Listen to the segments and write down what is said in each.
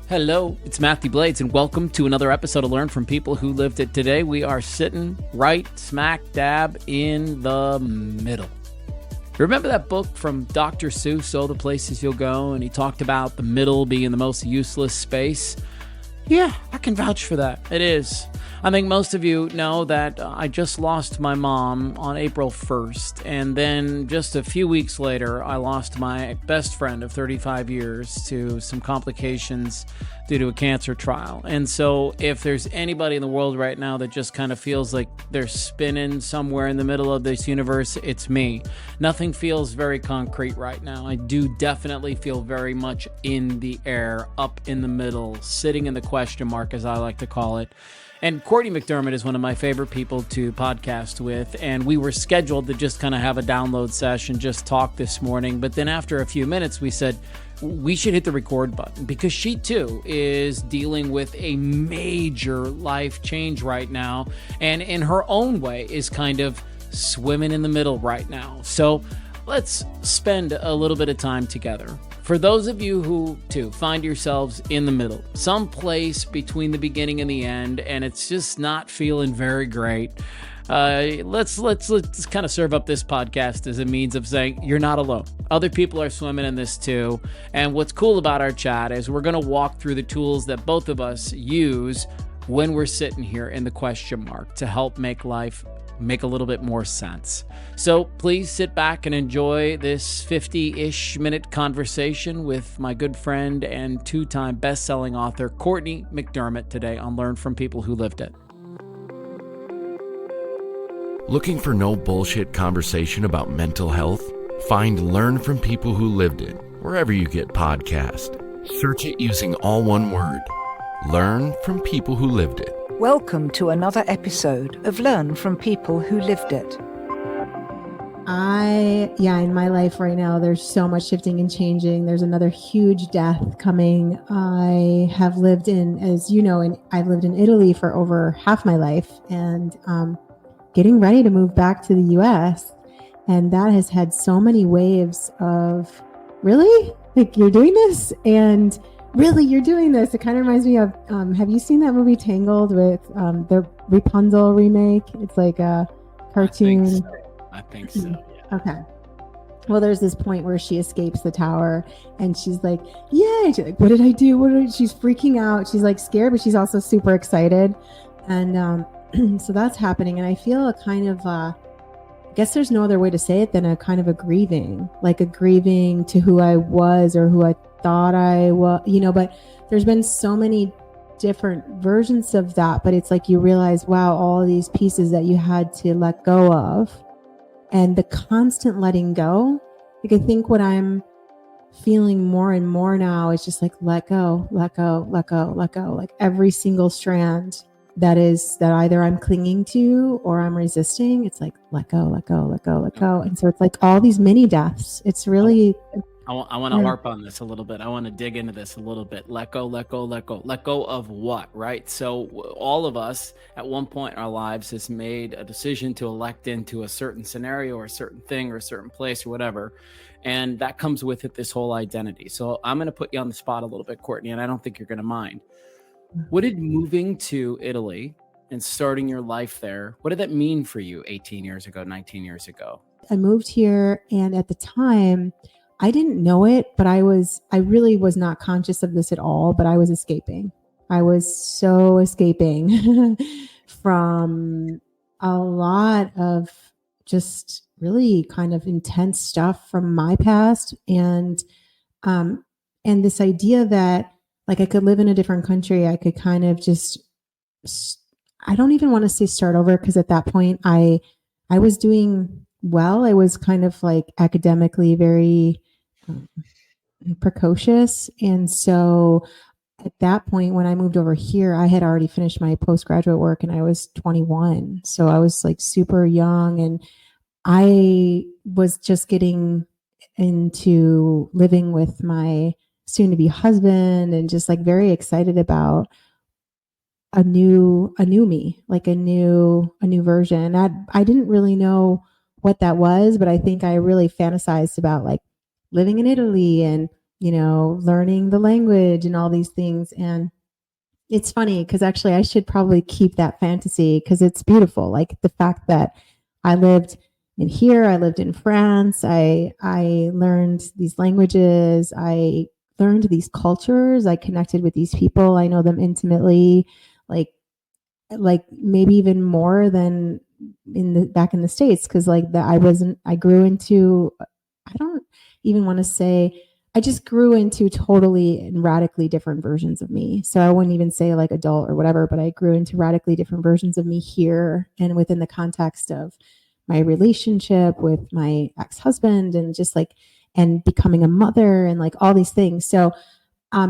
Hello, it's Matthew Blades, and welcome to another episode of Learn from People Who Lived It. Today, we are sitting right smack dab in the middle. Remember that book from Dr. Seuss, Oh, the Places You'll Go? And he talked about the middle being the most useless space. Yeah, I can vouch for that. It is. I think most of you know that I just lost my mom on April 1st, and then just a few weeks later, I lost my best friend of 35 years to some complications due to a cancer trial. And so if there's anybody in the world right now that just kind of feels like they're spinning somewhere in the middle of this universe, it's me. Nothing feels very concrete right now. I do definitely feel very much in the air, up in the middle, sitting in the question mark, as I like to call it. And Cortney McDermott is one of my favorite people to podcast with, and we were scheduled to just kind of have a download session, just talk this morning. But then after a few minutes, we said we should hit the record button because she too is dealing with a major life change right now, and in her own way is kind of swimming in the middle right now. So let's spend a little bit of time together. For those of you who, too, find yourselves in the middle, someplace between the beginning and the end, and it's just not feeling very great, let's kind of serve up this podcast as a means of saying you're not alone. Other people are swimming in this too. And what's cool about our chat is we're going to walk through the tools that both of us use when we're sitting here in the question mark to help make life make a little bit more sense. So please sit back and enjoy this 50-ish minute conversation with my good friend and two-time best-selling author Cortney McDermott today on Learn from People Who Lived It. Looking for no bullshit conversation about mental health? Find Learn from People Who Lived It wherever you get podcasts. Search it using all one word. Learn from People Who Lived It. Welcome to another episode of Learn from People Who Lived It. In my life right now, there's so much shifting and changing. There's another huge death coming. I have lived in, as you know, I've lived in Italy for over half my life and getting ready to move back to the US. And that has had so many waves of, really? Like, you're doing this? And really, you're doing this? It kind of reminds me of, have you seen that movie Tangled with the Rapunzel remake? It's like a cartoon. I think so. Yeah. Okay. Well, there's this point where she escapes the tower and she's like, yay. She's like, what did I do? She's freaking out. She's like scared, but she's also super excited. And so that's happening. And I feel a kind of, I guess there's no other way to say it than a kind of a grieving to who I was or who I thought I was, but there's been so many different versions of that. But it's like you realize, wow, all of these pieces that you had to let go of. And the constant letting go, like I think what I'm feeling more and more now is just like let go, let go, let go, let go. Like every single strand that either I'm clinging to or I'm resisting, it's like let go, let go, let go, let go. And so it's like all these mini deaths. It's really... I want to harp on this a little bit. I want to dig into this a little bit. Let go, let go, let go. Let go of what, right? So all of us at one point in our lives has made a decision to elect into a certain scenario or a certain thing or a certain place or whatever. And that comes with it, this whole identity. So I'm going to put you on the spot a little bit, Cortney, and I don't think you're going to mind. What did moving to Italy and starting your life there, what did that mean for you 18 years ago, 19 years ago? I moved here, and at the time, I didn't know it, but I really was not conscious of this at all, but I was escaping. I was so escaping from a lot of just really kind of intense stuff from my past. And this idea that like I could live in a different country, I could kind of just, I don't even want to say start over, because at that point I was doing well. I was kind of like academically very precocious. And so at that point, when I moved over here, I had already finished my postgraduate work and I was 21. So I was like super young, and I was just getting into living with my soon to be husband and just like very excited about a new me, like a new version. I didn't really know what that was, but I think I really fantasized about like living in Italy and learning the language and all these things. And it's funny because actually I should probably keep that fantasy because it's beautiful. Like the fact that I lived I lived in France. I learned these languages. I learned these cultures. I connected with these people. I know them intimately, like maybe even more than back in the States. Cause I grew into, I don't even want to say, I just grew into totally and radically different versions of me. So I wouldn't even say like adult or whatever, but I grew into radically different versions of me here and within the context of my relationship with my ex-husband and just like, and becoming a mother and like all these things. So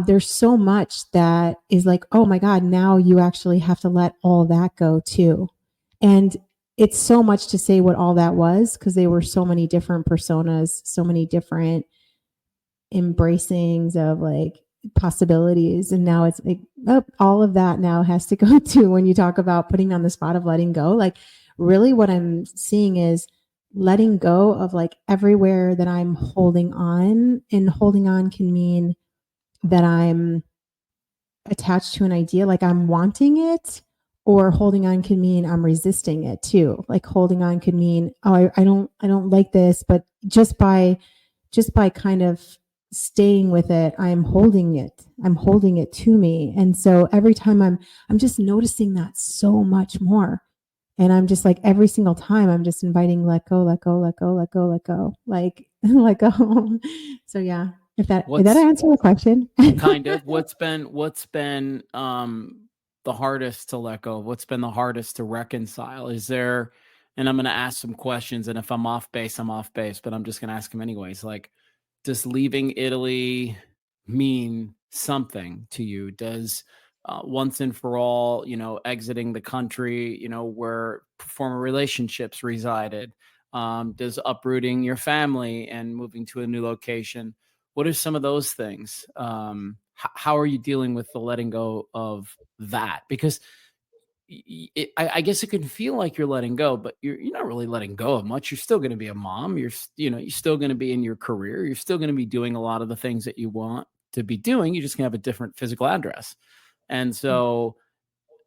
there's so much that is like, oh my God, now you actually have to let all that go too. And it's so much to say what all that was because they were so many different personas, so many different embracings of like possibilities. And now it's like, oh, all of that now has to go to when you talk about putting on the spot of letting go. Like really what I'm seeing is letting go of like everywhere that I'm holding on, and holding on can mean that I'm attached to an idea, like I'm wanting it, or holding on can mean I'm resisting it too. Like holding on could mean, oh, I don't like this, but just by kind of staying with it, I'm holding it to me. And so every time I'm just noticing that so much more. And I'm just like every single time I'm just inviting let go, let go, let go, let go, let go, like let go. So yeah, if that answer the question. Kind of. What's been the hardest to let go? What's been the hardest to reconcile? Is there, and I'm going to ask some questions, and if I'm off base, but I'm just going to ask them anyways. Like, does leaving Italy mean something to you? Does once and for all, exiting the country, where former relationships resided, does uprooting your family and moving to a new location? What are some of those things? How are you dealing with the letting go of that? Because I guess it can feel like you're letting go, but you're not really letting go of much. You're still going to be a mom. You're still going to be in your career. You're still going to be doing a lot of the things that you want to be doing. You just can have a different physical address. And so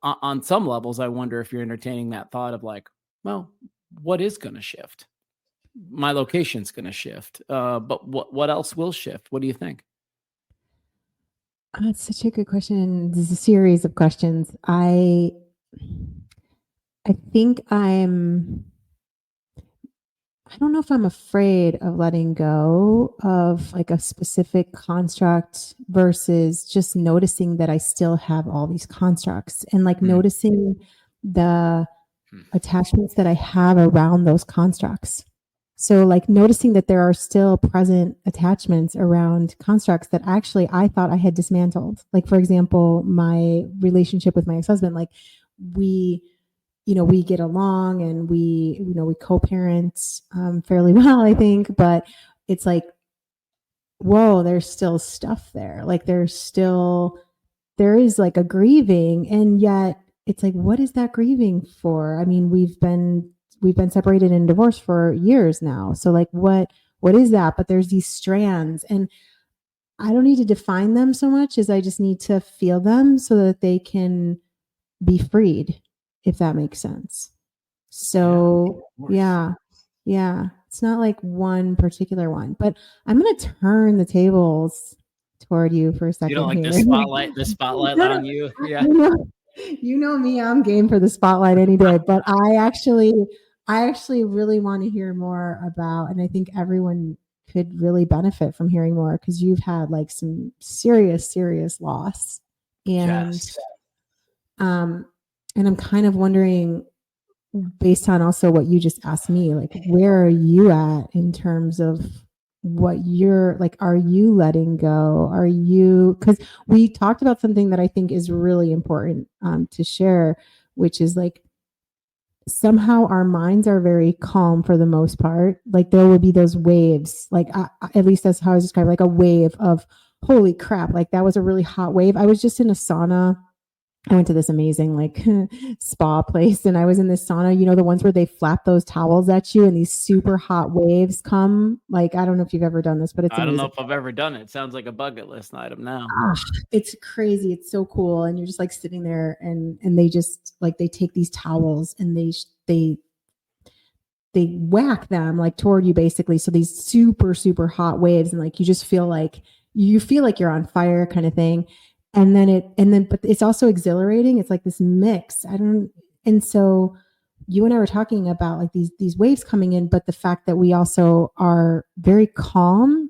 on some levels, I wonder if you're entertaining that thought of like, well, what is going to shift? My location's going to shift. But what else will shift? What do you think? That's such a good question. This is a series of questions. I think I don't know if I'm afraid of letting go of like a specific construct versus just noticing that I still have all these constructs and like noticing the attachments that I have around those constructs. So like noticing that there are still present attachments around constructs that actually I thought I had dismantled. Like, for example, my relationship with my ex-husband, like we get along and we co-parent fairly well, I think, but it's like, whoa, there's still stuff there. Like there is like a grieving, and yet it's like, what is that grieving for? I mean, we've been separated and divorced for years now. So like, what is that? But there's these strands, and I don't need to define them so much as I just need to feel them so that they can be freed, if that makes sense. So yeah. It's not like one particular one, but I'm going to turn the tables toward you for a second. You don't like here. the spotlight on you. Yeah. You know me, I'm game for the spotlight any day, but I actually really want to hear more about, and I think everyone could really benefit from hearing more because you've had like some serious loss. And Yes. and I'm kind of wondering, based on also what you just asked me, like, where are you at in terms of what you're like, are you letting go? Are you, because we talked about something that I think is really important to share, which is like, somehow our minds are very calm for the most part. Like there will be those waves, like at least that's how I describe, like a wave of holy crap, like that was a really hot wave. I was just in a sauna I went to this amazing like spa place, and I was in this sauna, the ones where they flap those towels at you and these super hot waves come. Like, I don't know if you've ever done this, but it's I don't know amazing. if I've ever done it. Sounds like a bucket list item now. Ah, it's crazy. It's so cool. And you're just like sitting there, and they just like, they take these towels and they whack them like toward you basically. So these super, super hot waves, and like you feel like you're on fire kind of thing. But it's also exhilarating. It's like this mix. And so you and I were talking about like these waves coming in, but the fact that we also are very calm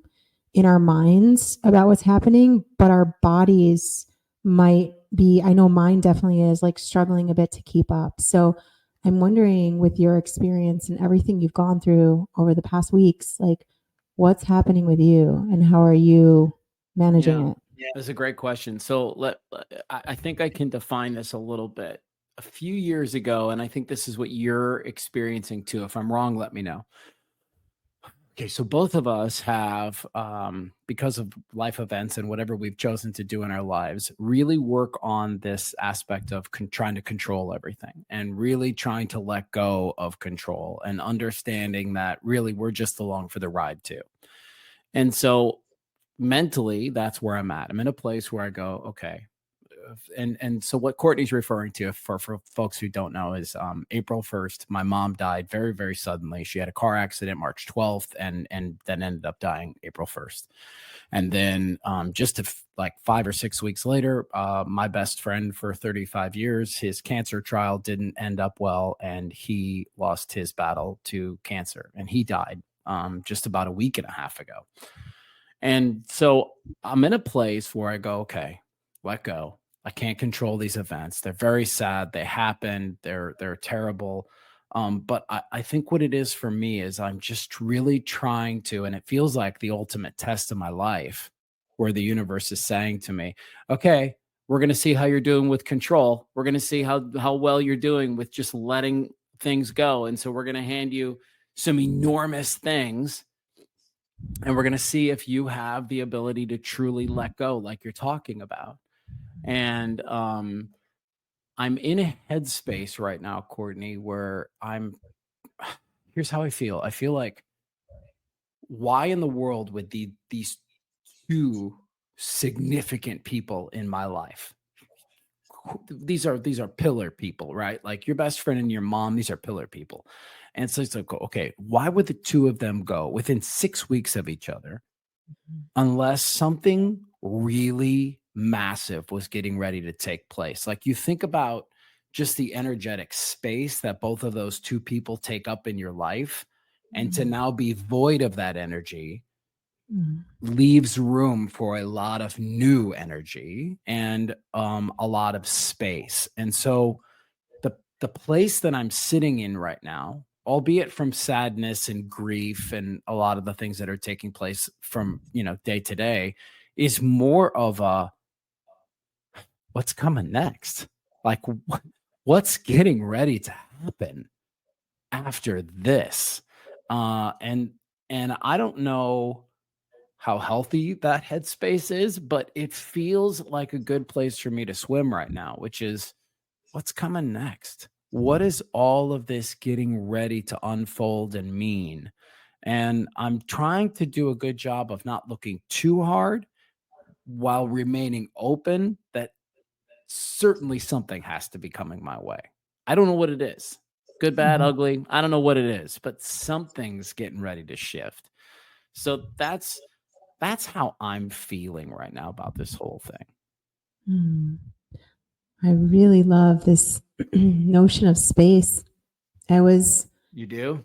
in our minds about what's happening, but our bodies might be, I know mine definitely is like struggling a bit to keep up. So I'm wondering, with your experience and everything you've gone through over the past weeks, like what's happening with you and how are you managing it? That's a great question. So I think I can define this a little bit. A few years ago, and I think this is what you're experiencing too. If I'm wrong, let me know. Okay, so both of us have, because of life events and whatever we've chosen to do in our lives, really work on this aspect of trying to control everything and really trying to let go of control and understanding that really we're just along for the ride too. And so mentally, that's where I'm at. I'm in a place where I go, okay. And so what Courtney's referring to, for folks who don't know, is April 1st, my mom died very, very suddenly. She had a car accident March 12th and then ended up dying April 1st. And then like 5 or 6 weeks later, my best friend for 35 years, his cancer trial didn't end up well, and he lost his battle to cancer, and he died just about a week and a half ago. And so I'm in a place where I go, okay, let go. I can't control these events. They're very sad. They happen. They're terrible. But I think what it is for me is I'm just really trying to, and it feels like the ultimate test of my life, where the universe is saying to me, okay, we're going to see how you're doing with control. We're going to see how well you're doing with just letting things go. And so we're going to hand you some enormous things, and we're going to see if you have the ability to truly let go like you're talking about. And I'm in a headspace right now, Courtney, where here's how I feel. I feel like, why in the world would these two significant people in my life, these are pillar people, right? Like your best friend and your mom, these are pillar people. And so it's like, okay, why would the two of them go within 6 weeks of each other unless something really massive was getting ready to take place? Like, you think about just the energetic space that both of those two people take up in your life, and to now be void of that energy leaves room for a lot of new energy and a lot of space. And so the place that I'm sitting in right now, albeit from sadness and grief and a lot of the things that are taking place from, day to day, is more of a, what's coming next? Like, what's getting ready to happen after this? And I don't know how healthy that headspace is, but it feels like a good place for me to swim right now, which is, what's coming next? What is all of this getting ready to unfold and mean? And I'm trying to do a good job of not looking too hard while remaining open that certainly something has to be coming my way. I don't know what it is. Good, bad, ugly. I don't know what it is, but something's getting ready to shift. So that's how I'm feeling right now about this whole thing. I really love this notion of space. You do?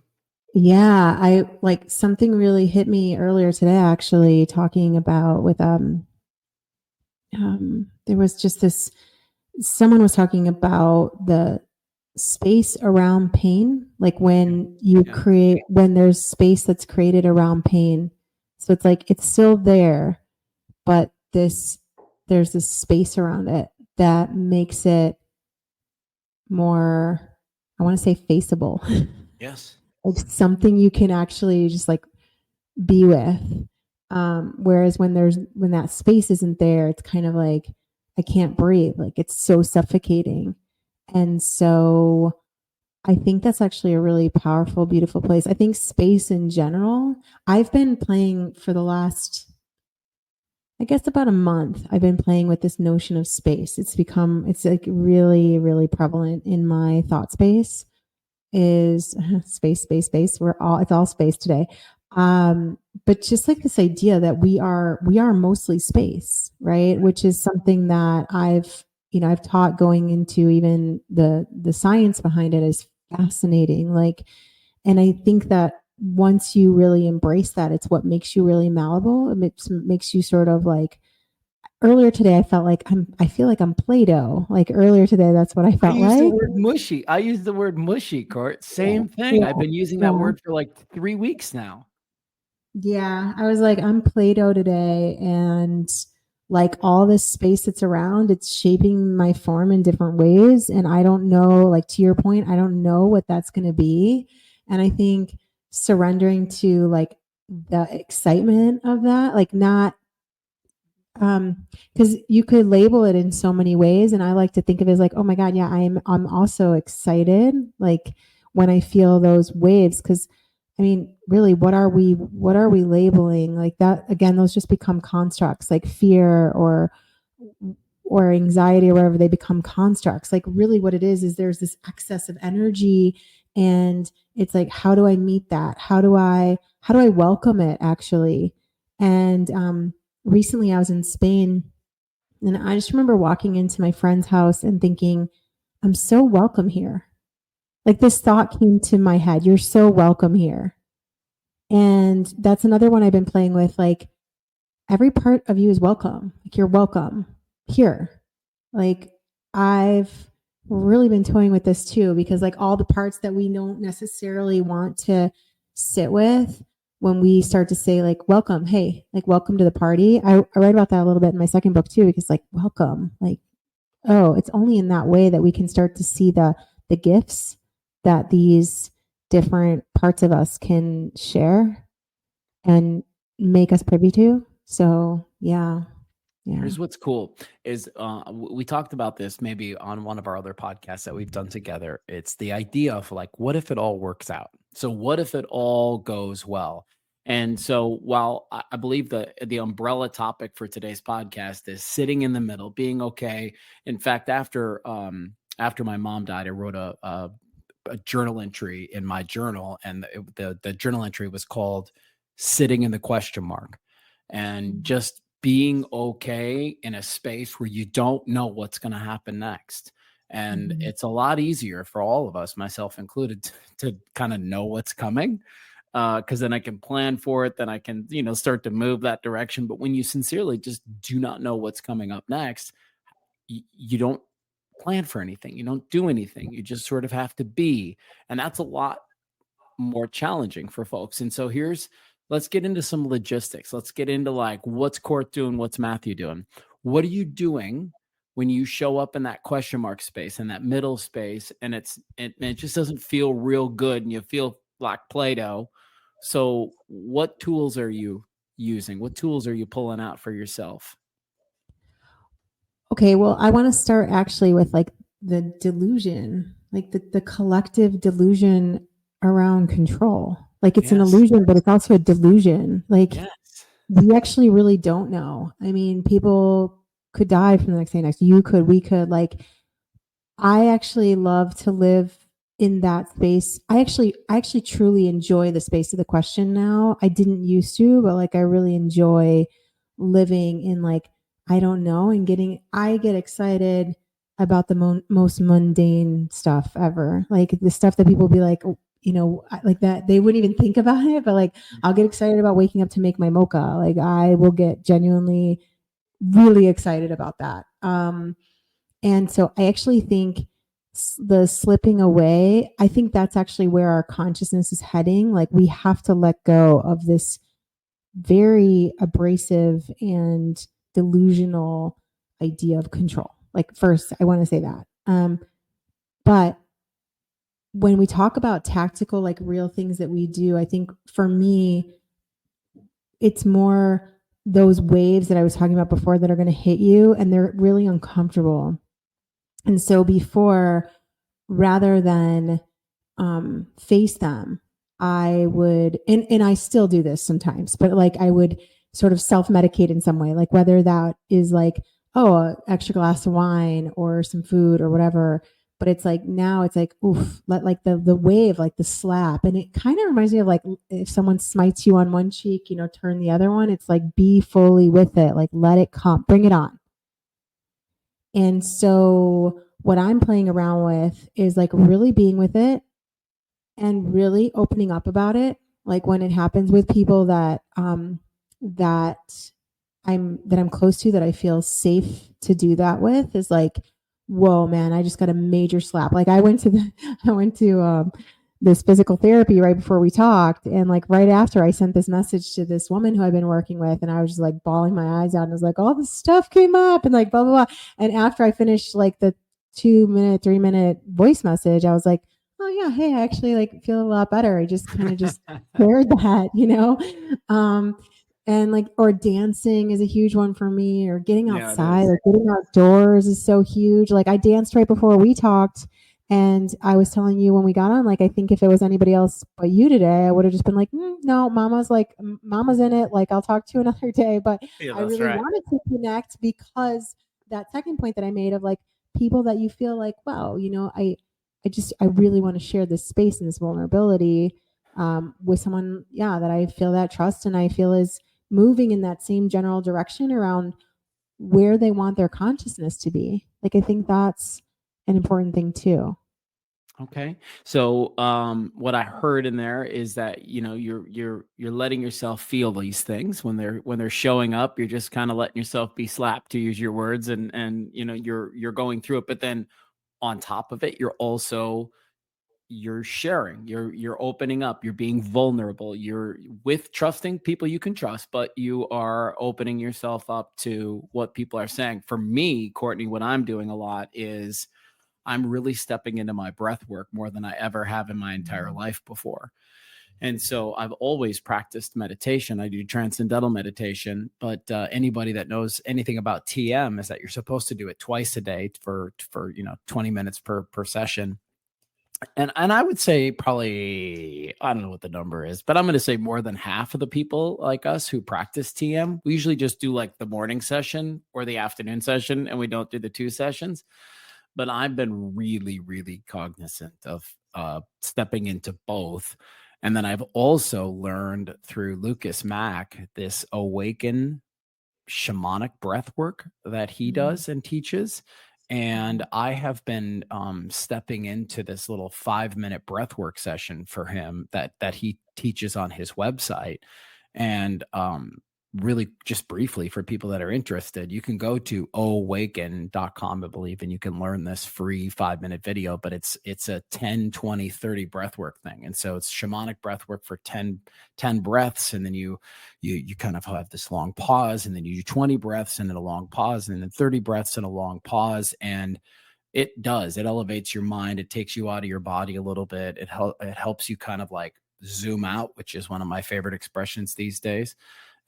Yeah, I like, something really hit me earlier today, actually, talking about with there was just this, someone was talking about the space around pain, like when you create, when there's space that's created around pain. So it's like, it's still there, but there's this space around it that makes it more, I want to say, faceable. Yes. Like something you can actually just like be with. Whereas when that space isn't there, it's kind of like I can't breathe. Like it's so suffocating. And so I think that's actually a really powerful, beautiful place. I think space in general, I've been playing for the last, I guess about a month. I've been playing with this notion of space. It's like really, really prevalent in my thought space is space, space, space. It's all space today. But just like this idea that we are mostly space, right? Which is something that I've taught going into even the science behind it is fascinating. Like, and I think that once you really embrace that, it's what makes you really malleable. Makes you sort of like earlier today, I feel like I'm Play-Doh. Like earlier today, that's what I I felt use the like. word mushy. I use the word mushy, Court. Yeah. Same thing. Yeah. I've been using that Yeah. word for like 3 weeks now. Yeah, I was like, I'm Play-Doh today, and like all this space that's around, it's shaping my form in different ways. And I don't know, like to your point, I don't know what that's going to be. And I think surrendering to like the excitement of that, like not, because you could label it in so many ways. And I like to think of it as like, oh my God, yeah, I'm also excited. Like when I feel those waves, because I mean, really, what are we labeling like that? Again, those just become constructs like fear or anxiety or whatever. They become constructs. Like really what it is there's this excess of energy, and it's like, how do I meet that? How do I welcome it actually? And recently I was in Spain, and I just remember walking into my friend's house and thinking, I'm so welcome here. Like this thought came to my head, you're so welcome here. And that's another one I've been playing with. Like every part of you is welcome. Like you're welcome here. Like I've really been toying with this too, because like all the parts that we don't necessarily want to sit with, when we start to say like welcome, hey, like welcome to the party. I write about that a little bit in my second book too, because like welcome, like, oh, it's only in that way that we can start to see the gifts that these different parts of us can share and make us privy to. So yeah. Here's what's cool is we talked about this maybe on one of our other podcasts that we've done together. It's the idea of like, what if it all works out? So what if it all goes well? And so while I believe the umbrella topic for today's podcast is sitting in the middle, being okay. In fact, after my mom died, I wrote a journal entry in my journal, and the journal entry was called "Sitting in the Question Mark," and just being okay in a space where you don't know what's going to happen next. And it's a lot easier for all of us, myself included, to kind of know what's coming, because then I can plan for it. Then I can, start to move that direction. But when you sincerely just do not know what's coming up next, you don't plan for anything. You don't do anything. You just sort of have to be. And that's a lot more challenging for folks. And so let's get into some logistics. Let's get into like, what's Court doing? What's Matthew doing? What are you doing when you show up in that question mark space, in that middle space, and it just doesn't feel real good and you feel like Play-Doh? So what tools are you using? What tools are you pulling out for yourself? Okay, well, I want to start actually with like the delusion, like the collective delusion around control. Like it's an illusion, but it's also a delusion. Like we actually really don't know. I mean, people could die from the next day next. You could, we could. Like I actually love to live in that space. I actually truly enjoy the space of the question now. I didn't used to, but like I really enjoy living in like, I don't know, and I get excited about the most mundane stuff ever. Like the stuff that people be like, like that they wouldn't even think about it, but like I'll get excited about waking up to make my mocha. Like I will get genuinely really excited about that. And so I actually think the slipping away, I think that's actually where our consciousness is heading. Like we have to let go of this very abrasive and delusional idea of control. Like first, I want to say that. But when we talk about tactical, like real things that we do, I think for me, it's more those waves that I was talking about before that are going to hit you, and they're really uncomfortable. And so before, rather than face them, I would, and I still do this sometimes, but like I would sort of self-medicate in some way, like whether that is like, oh, an extra glass of wine or some food or whatever. But it's like now it's like, oof, let like the wave, like the slap. And it kind of reminds me of like if someone smites you on one cheek, turn the other one. It's like be fully with it, like let it come, bring it on. And so what I'm playing around with is like really being with it and really opening up about it. Like when it happens with people that I'm close to, that I feel safe to do that with, is like, whoa, man, I just got a major slap. Like I went to this physical therapy right before we talked, and like right after, I sent this message to this woman who I've been working with, and I was just like bawling my eyes out, and I was like, all this stuff came up, and like blah blah blah. And after I finished like the 2-minute, 3-minute voice message, I was like, oh yeah, hey, I actually like feel a lot better. I just kind of just shared that. And like, or dancing is a huge one for me, or getting outside, like getting outdoors is so huge. Like I danced right before we talked, and I was telling you when we got on, like, I think if it was anybody else but you today, I would have just been like, no, mama's in it. Like, I'll talk to you another day. But I really wanted to connect, because that second point that I made of like people that you feel like, wow, I really want to share this space and this vulnerability with someone, that I feel that trust and I feel is moving in that same general direction around where they want their consciousness to be. Like, I think that's an important thing too. Okay. So what I heard in there is that, you're letting yourself feel these things when they're showing up. You're just kind of letting yourself be slapped, to use your words, and you're going through it. But then on top of it, you're sharing, you're opening up, you're being vulnerable, you're with trusting people you can trust, but you are opening yourself up to what people are saying. For me, Cortney, what I'm doing a lot is I'm really stepping into my breath work more than I ever have in my entire life before. And so I've always practiced meditation. I do transcendental meditation, but anybody that knows anything about TM is that you're supposed to do it twice a day for 20 minutes per session. And I would say probably, I don't know what the number is, but I'm going to say more than half of the people like us who practice TM, we usually just do like the morning session or the afternoon session, and we don't do the 2 sessions. But I've been really, really cognizant of stepping into both. And then I've also learned through Lucas Mack this awaken shamanic breath work that he does and teaches. And I have been stepping into this little 5-minute breathwork session for him that he teaches on his website. And really, just briefly, for people that are interested, you can go to awaken.com, I believe, and you can learn this free 5-minute video. But it's a 10, 20, 30 breathwork thing. And so it's shamanic breathwork for 10 breaths. And then you kind of have this long pause, and then you do 20 breaths and then a long pause, and then 30 breaths and a long pause. And it elevates your mind. It takes you out of your body a little bit. It helps you kind of like zoom out, which is one of my favorite expressions these days.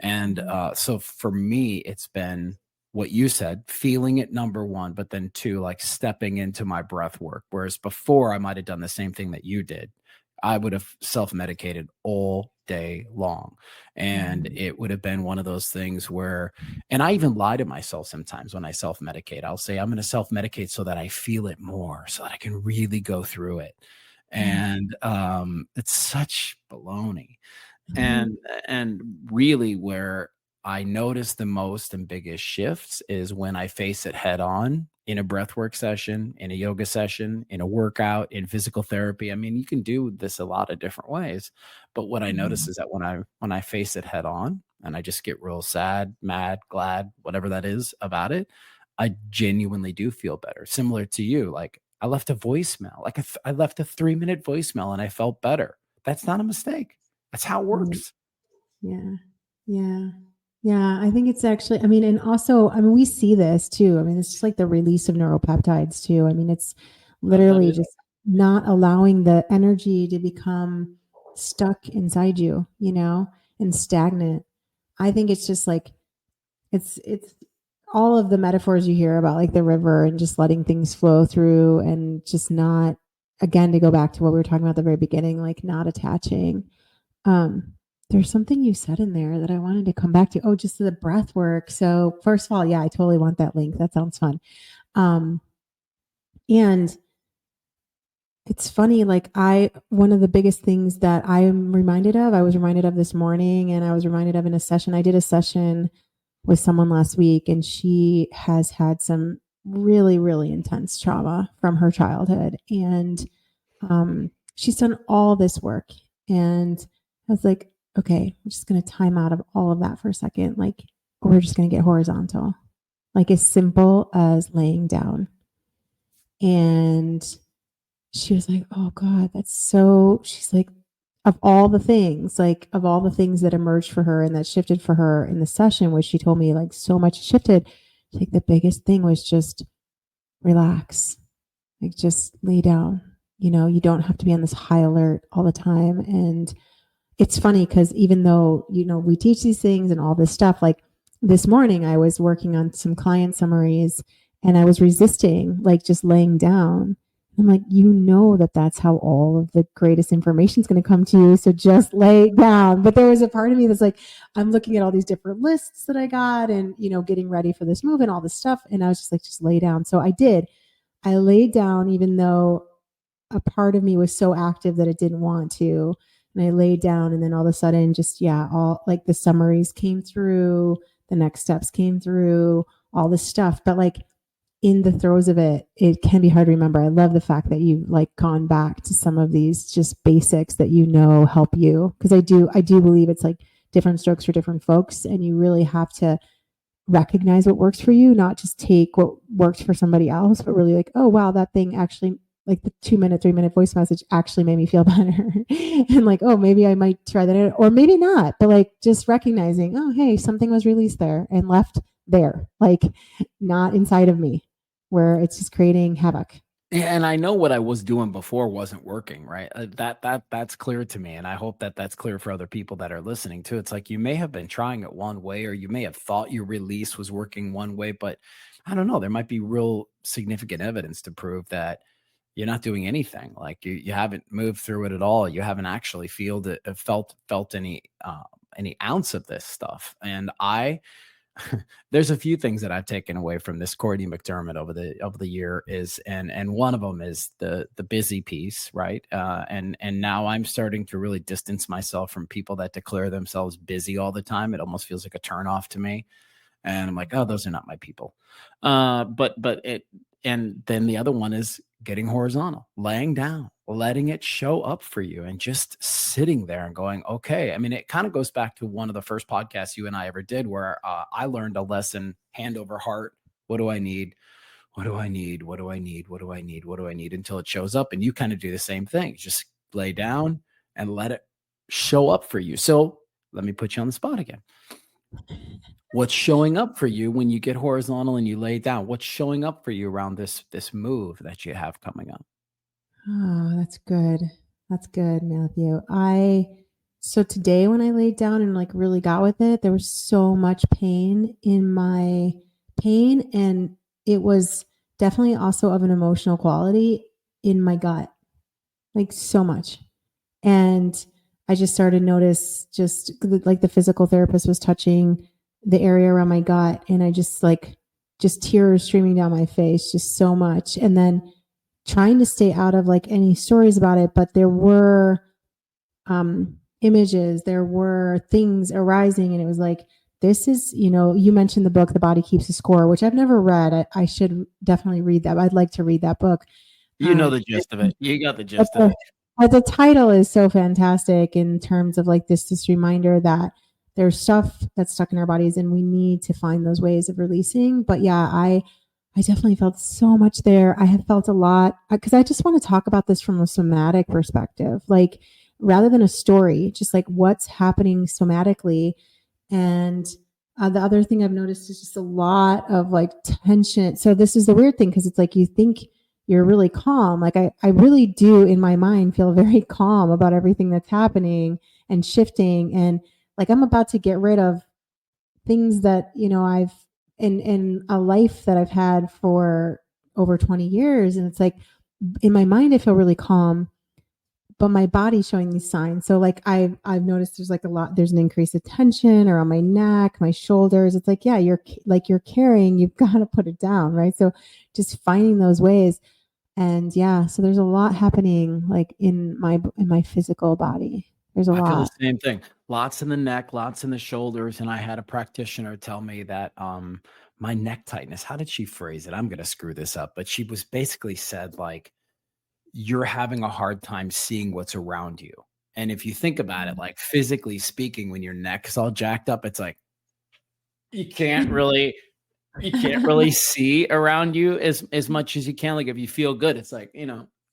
And so for me, it's been what you said, feeling it, number one, but then 2, like stepping into my breath work. Whereas before, I might have done the same thing that you did. I would have self-medicated all day long. And it would have been one of those things where, and I even lie to myself sometimes when I self-medicate. I'll say, I'm going to self-medicate so that I feel it more, so that I can really go through it. And it's such baloney. And really, where I notice the most and biggest shifts is when I face it head on, in a breathwork session, in a yoga session, in a workout, in physical therapy. I mean, you can do this a lot of different ways. But what I notice is that when I face it head on, and I just get real sad, mad, glad, whatever that is about it, I genuinely do feel better. Similar to you, like I left a voicemail, like I left a 3-minute voicemail and I felt better. That's not a mistake. That's how it works. Yeah. I think it's actually, and also, we see this too. It's just like the release of neuropeptides too. It's literally just not allowing the energy to become stuck inside you, and stagnant. I think it's just like It's all of the metaphors you hear about like the river and just letting things flow through and just not, again, to go back to what we were talking about at the very beginning, like not attaching. Um, there's something you said in there that I wanted to come back to. Oh, just the breath work. So first of all, yeah, I totally want that link. That sounds fun. And it's funny, like one of the biggest things that I was reminded of this morning, and I was reminded of in a session. I did a session with someone last week, and she has had some really, really intense trauma from her childhood. And she's done all this work. And I was like, okay, I'm just going to time out of all of that for a second. Like, we're just going to get horizontal, like as simple as laying down. And she was like, oh God, she's like, of all the things that emerged for her and that shifted for her in the session, which she told me like so much shifted, like the biggest thing was just relax, like just lay down. You don't have to be on this high alert all the time. And it's funny because even though, we teach these things and all this stuff, like this morning I was working on some client summaries and I was resisting, like just laying down. I'm like, that's how all of the greatest information is going to come to you. So just lay down. But there was a part of me that's like, I'm looking at all these different lists that I got and, getting ready for this move and all this stuff. And I was just like, just lay down. So I did. I laid down, even though a part of me was so active that it didn't want to. And I laid down, and then all of a sudden, just, all like the summaries came through, the next steps came through, all this stuff. But like, in the throes of it, it can be hard to remember. I love the fact that you've like gone back to some of these just basics that help you. Because I do believe it's like different strokes for different folks, and you really have to recognize what works for you, not just take what works for somebody else, but really like, oh wow, that thing actually, like the 2-minute, 3-minute voice message actually made me feel better. And like, oh, maybe I might try that, or maybe not. But like just recognizing, oh, hey, something was released there and left there, like not inside of me, where it's just creating havoc. Yeah, and I know what I was doing before wasn't working, right? That's clear to me, and I hope that that's clear for other people that are listening too. It's like you may have been trying it one way, or you may have thought your release was working one way, but I don't know. There might be real significant evidence to prove that you're not doing anything. Like you haven't moved through it at all. You haven't actually felt any ounce of this stuff. And there's a few things that I've taken away from this Cortney McDermott over the year and one of them is the busy piece, right? And now I'm starting to really distance myself from people that declare themselves busy all the time. It almost feels like a turnoff to me, and I'm like, oh, those are not my people. And then the other one is getting horizontal, laying down, letting it show up for you, and just sitting there and going, okay. I mean, it kind of goes back to one of the first podcasts you and I ever did, where I learned a lesson, hand over heart. What do I need? What do I need? What do I need? What do I need? What do I need? Until it shows up. And you kind of do the same thing. Just lay down and let it show up for you. So let me put you on the spot again. What's showing up for you when you get horizontal and you lay down? What's showing up for you around this move that you have coming up? Oh, that's good. That's good, Matthew. So today when I laid down and like really got with it, there was so much pain, and it was definitely also of an emotional quality in my gut, like so much. And I just started to notice just like the physical therapist was touching the area around my gut, and I just tears streaming down my face, just so much. And then trying to stay out of like any stories about it, but there were images, there were things arising, and it was like, this is, you mentioned the book, The Body Keeps a Score, which I've never read. I should definitely read that. I'd like to read that book. You know the gist of it. You got the gist of it. But the title is so fantastic in terms of like this reminder that there's stuff that's stuck in our bodies and we need to find those ways of releasing. But yeah, I definitely felt so much there. I have felt a lot because I just want to talk about this from a somatic perspective, like rather than a story, just like what's happening somatically. And the other thing I've noticed is just a lot of like tension. So this is the weird thing, because it's like you think you're really calm. Like I really do in my mind feel very calm about everything that's happening and shifting. And like I'm about to get rid of things that, I've in a life that I've had for over 20 years. And it's like in my mind, I feel really calm, but my body's showing these signs. So like I've noticed there's an increase of tension around my neck, my shoulders. It's like, yeah, you're carrying, you've got to put it down. Right. So just finding those ways. And yeah, so there's a lot happening like in my physical body. There's a I feel the lot. same thing. Lots in the neck, lots in the shoulders. And I had a practitioner tell me that my neck tightness, how did she phrase it? I'm going to screw this up, but she was basically said like, you're having a hard time seeing what's around you. And if you think about it, like physically speaking, when your neck is all jacked up, it's like you can't really see around you as much as you can. Like if you feel good, it's like,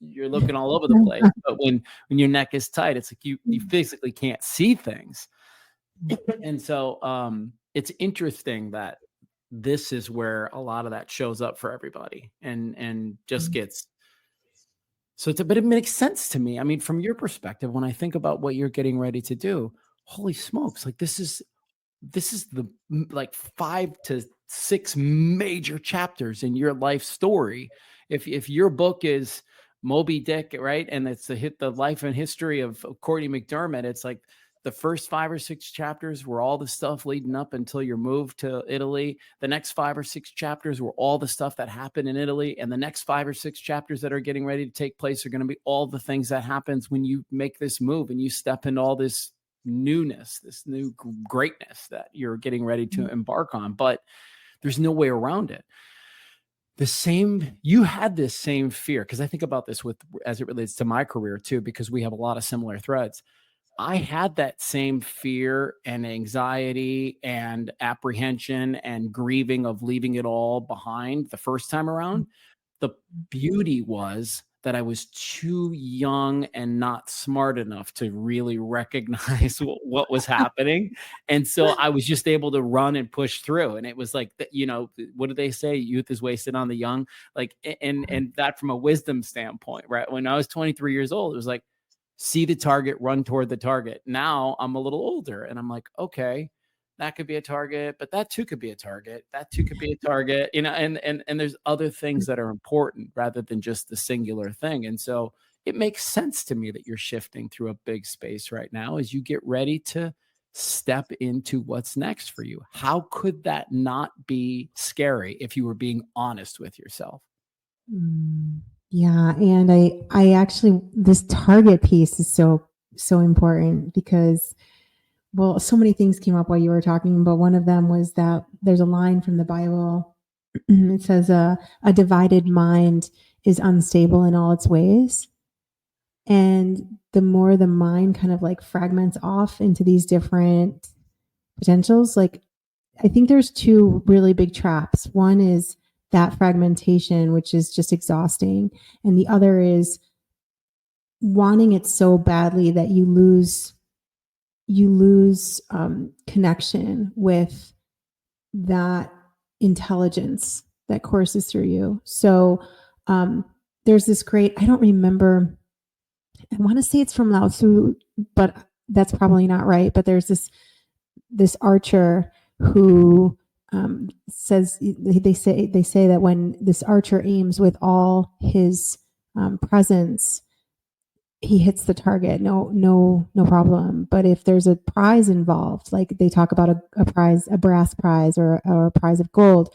you're looking all over the place. But when your neck is tight, it's like you physically can't see things. And so it's interesting that this is where a lot of that shows up for everybody and just gets. So but it makes sense to me. I mean, from your perspective, when I think about what you're getting ready to do, holy smokes, like this is the like 5 to 6 major chapters in your life story. If your book is Moby Dick, right, and it's the life and history of Cortney McDermott, it's like the first 5 or 6 chapters were all the stuff leading up until your move to Italy. The next 5 or 6 chapters were all the stuff that happened in Italy. And the next 5 or 6 chapters that are getting ready to take place are going to be all the things that happens when you make this move and you step into all this newness, this new greatness that you're getting ready to embark on. But there's no way around it. You had this same fear, because I think about this as it relates to my career too, because we have a lot of similar threads. I had that same fear and anxiety and apprehension and grieving of leaving it all behind the first time around. The beauty was that I was too young and not smart enough to really recognize what was happening. And so I was just able to run and push through. And it was like, what do they say? Youth is wasted on the young. Like, and that from a wisdom standpoint, right? When I was 23 years old, it was like, see the target, run toward the target. Now I'm a little older and I'm like, okay, that could be a target, but that too could be a target. That too could be a target, and there's other things that are important rather than just the singular thing. And so it makes sense to me that you're shifting through a big space right now as you get ready to step into what's next for you. How could that not be scary if you were being honest with yourself? Yeah. And I actually, this target piece is so important because, well, so many things came up while you were talking, but one of them was that there's a line from the Bible. It says, a divided mind is unstable in all its ways. And the more the mind kind of like fragments off into these different potentials, like I think there's 2 really big traps. One is that fragmentation, which is just exhausting. And the other is wanting it so badly that you lose connection with that intelligence that courses through you. So there's this great, I don't remember, I want to say it's from Lao Tzu, but that's probably not right. But there's this archer who says, they say that when this archer aims with all his presence, he hits the target, no problem. But if there's a prize involved, like they talk about a prize, a brass prize or a prize of gold,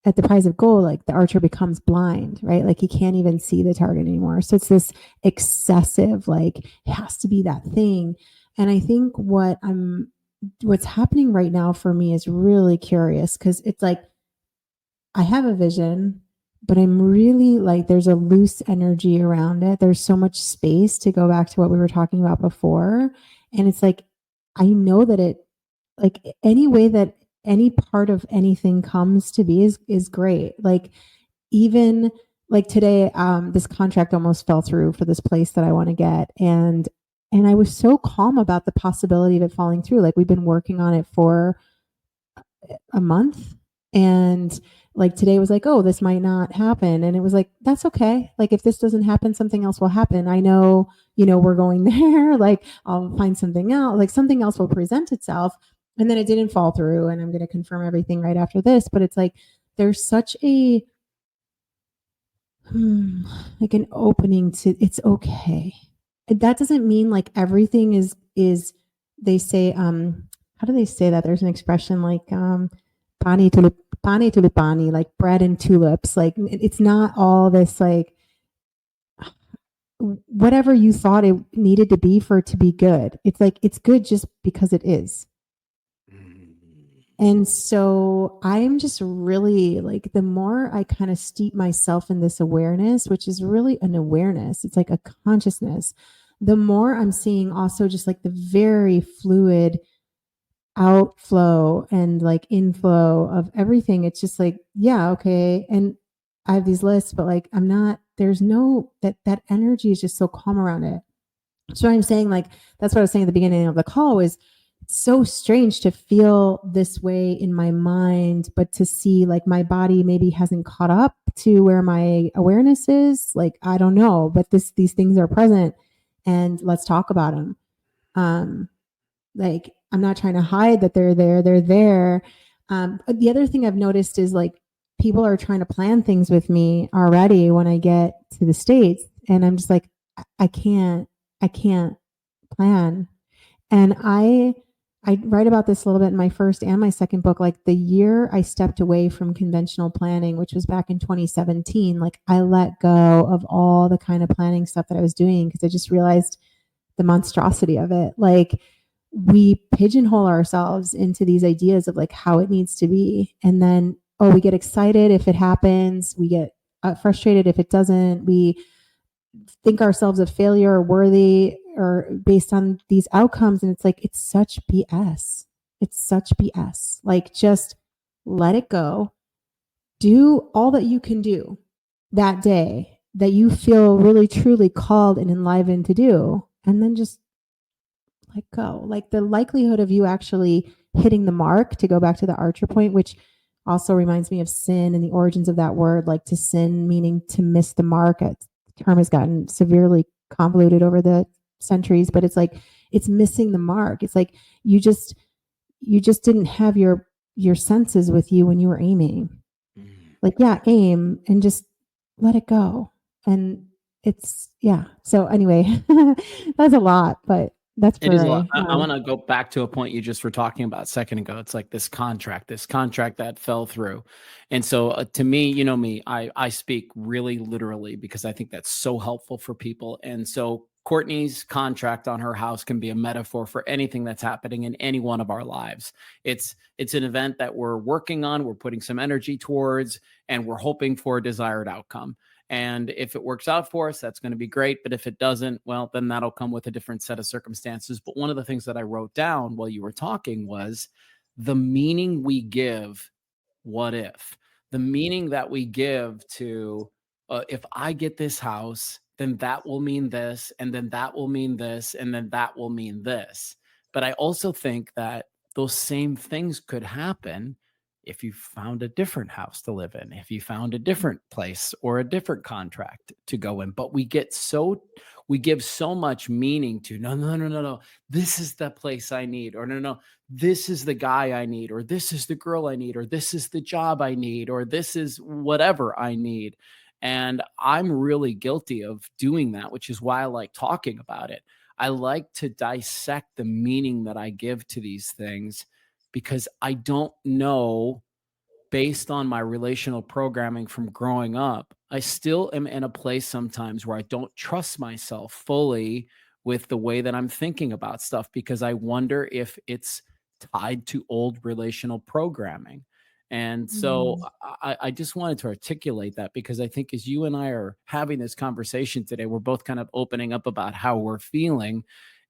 at the prize of gold, like the archer becomes blind, right? Like he can't even see the target anymore. So it's this excessive, like it has to be that thing. And I think what's happening right now for me is really curious, because it's like I have a vision, but I'm really like, there's a loose energy around it. There's so much space, to go back to what we were talking about before. And it's like, I know that it, like any way that any part of anything comes to be is great. Like even like today, this contract almost fell through for this place that I want to get. And I was so calm about the possibility of it falling through. Like we've been working on it for a month, and like today was like, oh, this might not happen. And it was like, that's okay. Like if this doesn't happen, something else will happen. I know, we're going there, like I'll find something else, like something else will present itself. And then it didn't fall through, and I'm going to confirm everything right after this. But it's like there's such a like an opening to it's okay. That doesn't mean like everything is they say how do they say that? There's an expression like pani tulipani, like bread and tulips. Like it's not all this like whatever you thought it needed to be for it to be good. It's like it's good just because it is. And so I'm just really like the more I kind of steep myself in this awareness, which is really an awareness, it's like a consciousness, the more I'm seeing also just like the very fluid outflow and like inflow of everything. It's just like, yeah, okay. And I have these lists, but like I'm not, there's no that energy is just so calm around it. So I'm saying like that's what I was saying at the beginning of the call was it's so strange to feel this way in my mind, but to see like my body maybe hasn't caught up to where my awareness is. Like I don't know, but these things are present, and let's talk about them. Like I'm not trying to hide that they're there. They're there. The other thing I've noticed is like people are trying to plan things with me already when I get to the States, and I'm just like, I can't plan. And I write about this a little bit in my first and my second book. Like the year I stepped away from conventional planning, which was back in 2017, like I let go of all the kind of planning stuff that I was doing because I just realized the monstrosity of it. Like we pigeonhole ourselves into these ideas of like how it needs to be. And then, oh, we get excited if it happens. We get frustrated if it doesn't. We think ourselves a failure or worthy or based on these outcomes. And it's like, it's such BS. It's such BS. Like, just let it go. Do all that you can do that day that you feel really truly called and enlivened to do. And then just let go. Like the likelihood of you actually hitting the mark, to go back to the Archer point, which also reminds me of sin and the origins of that word, like to sin, meaning to miss the mark. The term has gotten severely convoluted over the centuries, but it's like it's missing the mark. It's like you just didn't have your senses with you when you were aiming. Like, yeah, aim and just let it go. And it's yeah. So anyway, that's a lot, but that's It is a for lot. I want to go back to a point you just were talking about a second ago. It's like this contract that fell through. And so to me, you know me, I speak really literally because I think that's so helpful for people. And so Courtney's contract on her house can be a metaphor for anything that's happening in any one of our lives. It's an event that we're working on, we're putting some energy towards, and we're hoping for a desired outcome. And if it works out for us, that's going to be great. But if it doesn't, well, then that'll come with a different set of circumstances. But one of the things that I wrote down while you were talking was the meaning we give what if, the meaning that we give to if I get this house, then that will mean this, and then that will mean this, and then that will mean this. But I also think that those same things could happen if you found a different house to live in, if you found a different place or a different contract to go in. But we give so much meaning to no. This is the place I need, or no, this is the guy I need, or this is the girl I need, or this is the job I need, or this is whatever I need. And I'm really guilty of doing that, which is why I like talking about it. I like to dissect the meaning that I give to these things because I don't know, based on my relational programming from growing up, I still am in a place sometimes where I don't trust myself fully with the way that I'm thinking about stuff because I wonder if it's tied to old relational programming. And so Mm. I just wanted to articulate that because I think as you and I are having this conversation today, we're both kind of opening up about how we're feeling.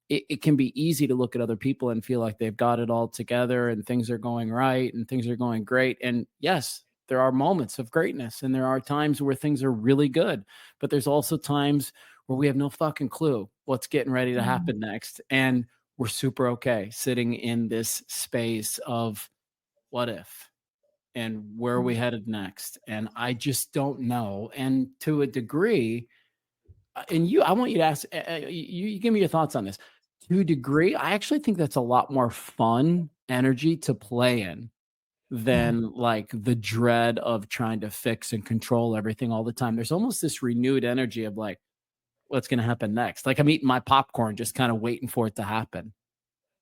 It can be easy to look at other people and feel like they've got it all together and things are going right and things are going great. And yes, there are moments of greatness and there are times where things are really good, but there's also times where we have no fucking clue what's getting ready to happen next. And we're super okay sitting in this space of what if and where are we headed next. And I just don't know. And to a degree, and I want you to ask, you give me your thoughts on this. To a degree, I actually think that's a lot more fun energy to play in than like the dread of trying to fix and control everything all the time. There's almost this renewed energy of like, what's going to happen next? Like I'm eating my popcorn, just kind of waiting for it to happen.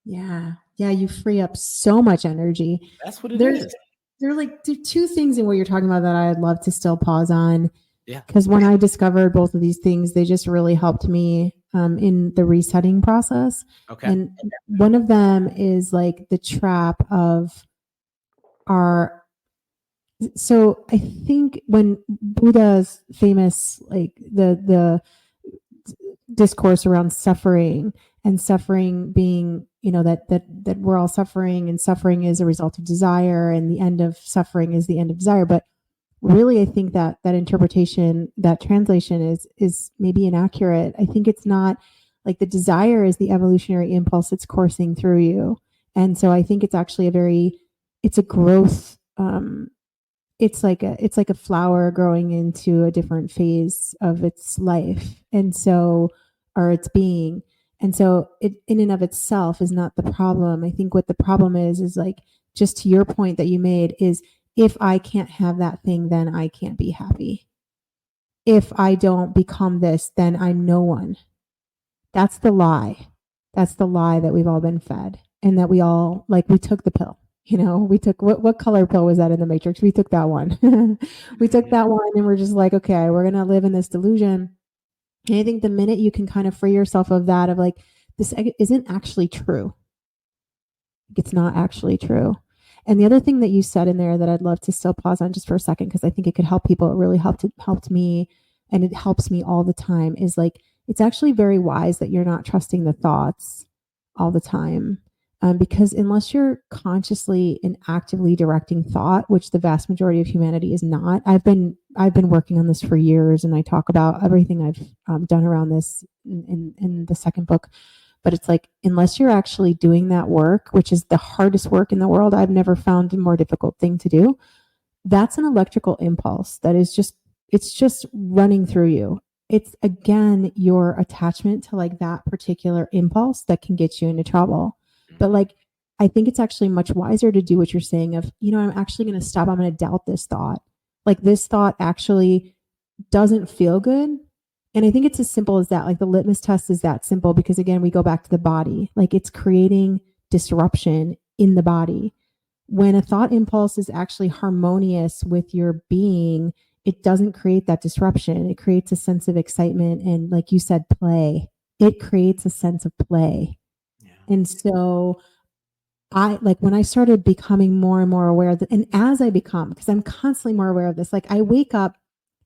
Yeah. Yeah. You free up so much energy. That's what it There's, is. there are like two things in what you're talking about that I'd love to still pause on. Yeah. Because when I discovered both of these things, they just really helped me in the resetting process. Okay. And one of them is like the trap of our. So I think when Buddha's famous, like the discourse around suffering and suffering being, that we're all suffering and suffering is a result of desire and the end of suffering is the end of desire. But really, I think that interpretation, that translation is maybe inaccurate. I think it's not like the desire is the evolutionary impulse that's coursing through you. And so I think it's actually it's a growth. It's like a flower growing into a different phase of its life. And so, or its being. And so it in and of itself is not the problem. I think what the problem is like, just to your point that you made, is if I can't have that thing, then I can't be happy. If I don't become this, then I'm no one. That's the lie. That's the lie that we've all been fed, and that we all, like, we took the pill. We took, what color pill was that in the Matrix? We took that one. We took that one and we're just like, okay, we're going to live in this delusion. And I think the minute you can kind of free yourself of that, of like, this isn't actually true. It's not actually true. And the other thing that you said in there that I'd love to still pause on just for a second, because I think it could help people. It really helped me, and it helps me all the time, is like, it's actually very wise that you're not trusting the thoughts all the time. Because unless you're consciously and actively directing thought, which the vast majority of humanity is not, I've been working on this for years, and I talk about everything I've done around this in the second book. But it's like, unless you're actually doing that work, which is the hardest work in the world, I've never found a more difficult thing to do. That's an electrical impulse that is just running through you. It's, again, your attachment to like that particular impulse that can get you into trouble. But like, I think it's actually much wiser to do what you're saying of, I'm actually going to stop. I'm going to doubt this thought. Like, this thought actually doesn't feel good. And I think it's as simple as that. Like, the litmus test is that simple, because again, we go back to the body. Like, it's creating disruption in the body. When a thought impulse is actually harmonious with your being, it doesn't create that disruption. It creates a sense of excitement. And like you said, play. It creates a sense of play. And so when I started becoming more and more aware of that, and as I become, because I'm constantly more aware of this, like, I wake up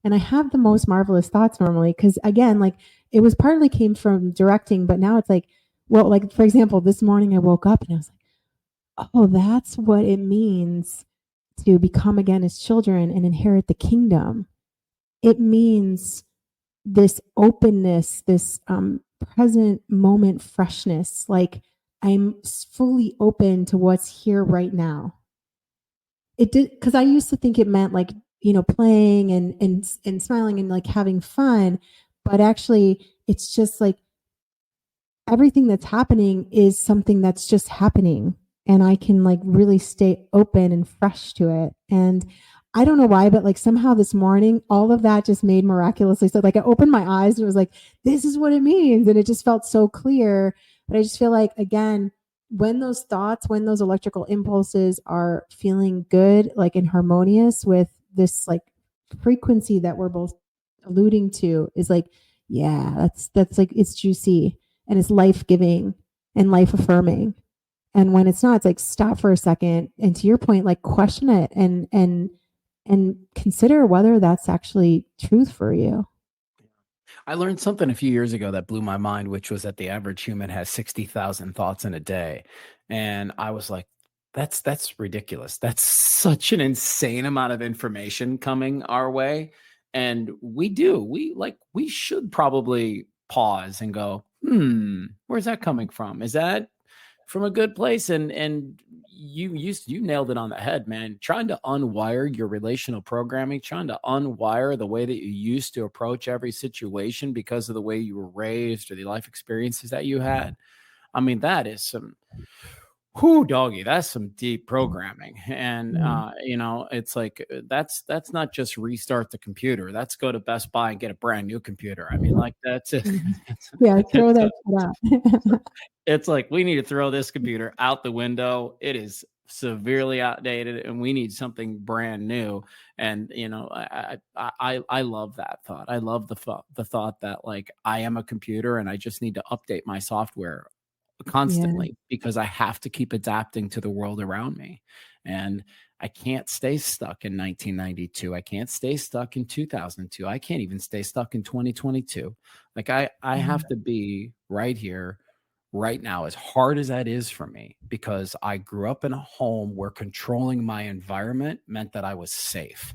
and I have the most marvelous thoughts normally. Because again, like, it was partly came from directing, but now it's like, well, like, for example, this morning I woke up and I was like, oh, that's what it means to become again as children and inherit the kingdom. It means this openness, this present moment freshness. Like, I'm fully open to what's here right now. It did, because I used to think it meant like, playing and smiling and like having fun, but actually it's just like everything that's happening is something that's just happening, and I can like really stay open and fresh to it. And I don't know why, but like somehow this morning, all of that just made miraculously so. Like, I opened my eyes and it was like, this is what it means. And it just felt so clear. But I just feel like, again, when those thoughts, when those electrical impulses are feeling good, like, and harmonious with this like frequency that we're both alluding to, is like, yeah, that's like, it's juicy and it's life-giving and life-affirming. And when it's not, it's like, stop for a second. And to your point, like, question it and consider whether that's actually truth for you. I learned something a few years ago that blew my mind, which was that the average human has 60,000 thoughts in a day. And I was like, that's ridiculous. That's such an insane amount of information coming our way. And we should probably pause and go, where's that coming from? Is that from a good place? And you nailed it on the head, man. Trying to unwire your relational programming, trying to unwire the way that you used to approach every situation because of the way you were raised or the life experiences that you had. I mean, that is some Whoo, doggy, that's some deep programming. And it's like that's not just restart the computer. That's go to Best Buy and get a brand new computer. I mean, like that's it. Yeah, throw It's, that shit out. it's like we need to throw this computer out the window. It is severely outdated, and we need something brand new. And I love that thought. I love the thought that like I am a computer and I just need to update my software Yeah. constantly because I have to keep adapting to the world around me. And I can't stay stuck in 1992. I can't stay stuck in 2002. I can't even stay stuck in 2022. Like I have to be right here, right now, as hard as that is for me, because I grew up in a home where controlling my environment meant that I was safe.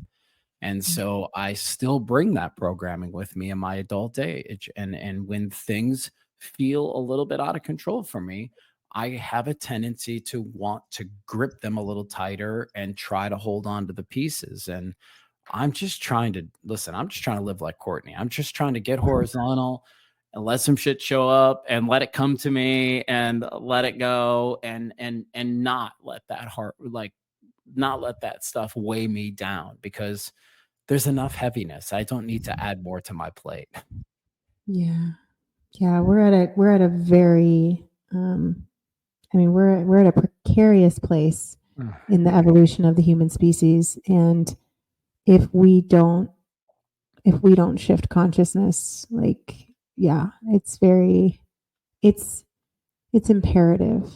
And so I still bring that programming with me in my adult age. And when things feel a little bit out of control for me, I have a tendency to want to grip them a little tighter and try to hold on to the pieces. And I'm just trying to listen, I'm just trying to live like Courtney. I'm just trying to get horizontal and let some shit show up and let it come to me and let it go and not let that heart not let that stuff weigh me down because there's enough heaviness. I don't need to add more to my plate. Yeah. Yeah, we're at a very we're at a precarious place in the evolution of the human species, and if we don't shift consciousness, like it's imperative.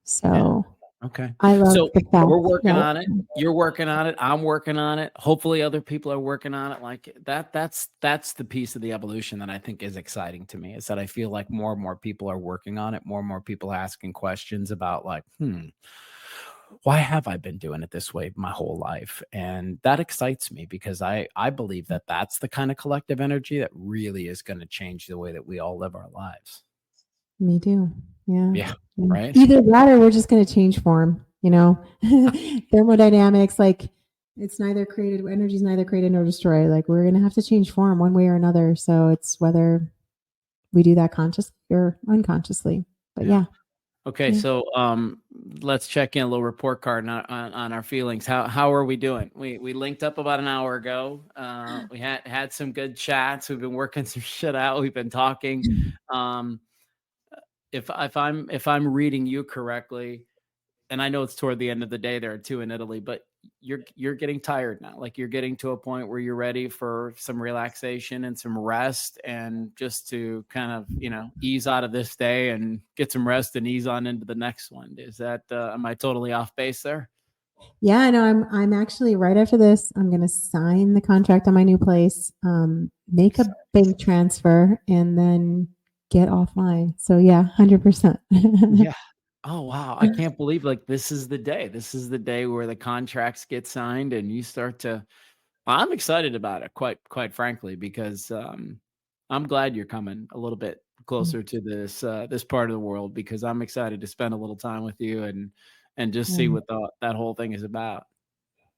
So Okay. I love So the fact we're working that on it. You're working on it. I'm working on it. Hopefully other people are working on it. Like that's the piece of the evolution that I think is exciting to me, is that I feel like more and more people are working on it. More and more people are asking questions about like, why have I been doing it this way my whole life? And that excites me because I believe that that's the kind of collective energy that really is going to change the way that we all live our lives. Me too. Yeah. Yeah. Right. Either that or we're just going to change form, thermodynamics, like it's neither created, energy is neither created nor destroyed. Like we're going to have to change form one way or another. So it's whether we do that consciously or unconsciously, but yeah. Okay. Yeah. So, let's check in a little report card on our feelings. How are we doing? We linked up about an hour ago. We had some good chats. We've been working some shit out. We've been talking. If I'm reading you correctly, and I know it's toward the end of the day there too in Italy, but you're getting tired now. Like you're getting to a point where you're ready for some relaxation and some rest, and just to kind of ease out of this day and get some rest and ease on into the next one. Is that am I totally off base there? Yeah, no, I'm actually right after this. I'm going to sign the contract on my new place, make a bank transfer, and then get offline. So yeah, 100%. Yeah. Oh wow. I can't believe like this is the day. This is the day where the contracts get signed and you start to I'm excited about it, quite frankly, because I'm glad you're coming a little bit closer to this part of the world, because I'm excited to spend a little time with you and just see what that whole thing is about.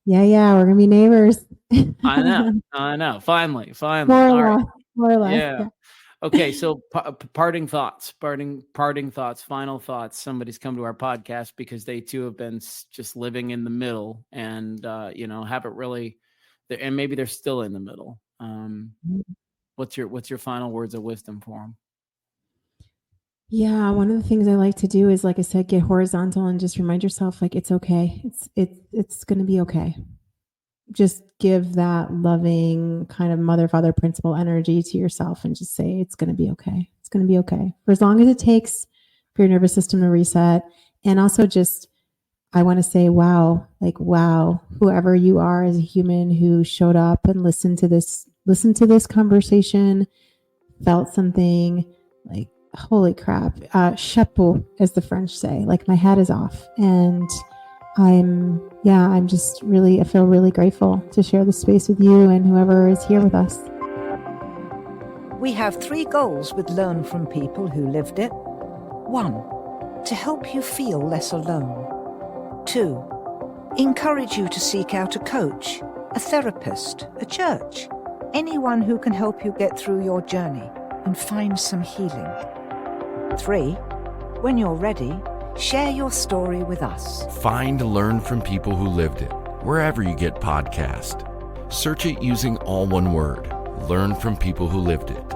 Yeah, we're gonna be neighbors. I know. Finally. More All or right. less, more or less. Yeah. Okay, so parting thoughts, final thoughts. Somebody's come to our podcast because they too have been just living in the middle and haven't really, and maybe they're still in the middle. What's your final words of wisdom for them? Yeah, one of the things I like to do is, like I said, get horizontal and just remind yourself, like, it's okay. It's going to be okay. Just give that loving kind of mother, father, principal energy to yourself and just say, it's going to be okay. It's going to be okay. For as long as it takes for your nervous system to reset. And also just, I want to say, wow, whoever you are as a human who showed up and listened to this conversation, felt something, like, holy crap, chapeau, as the French say, like my hat is off. And I'm just really, I feel really grateful to share the space with you and whoever is here with us. We have 3 goals with Learn from People Who Lived It. 1, to help you feel less alone. 2, encourage you to seek out a coach, a therapist, a church, anyone who can help you get through your journey and find some healing. 3, when you're ready, Share your story with us. Find Learn from People Who Lived It, wherever you get podcasts. Search it using all one word. Learn from People Who Lived It.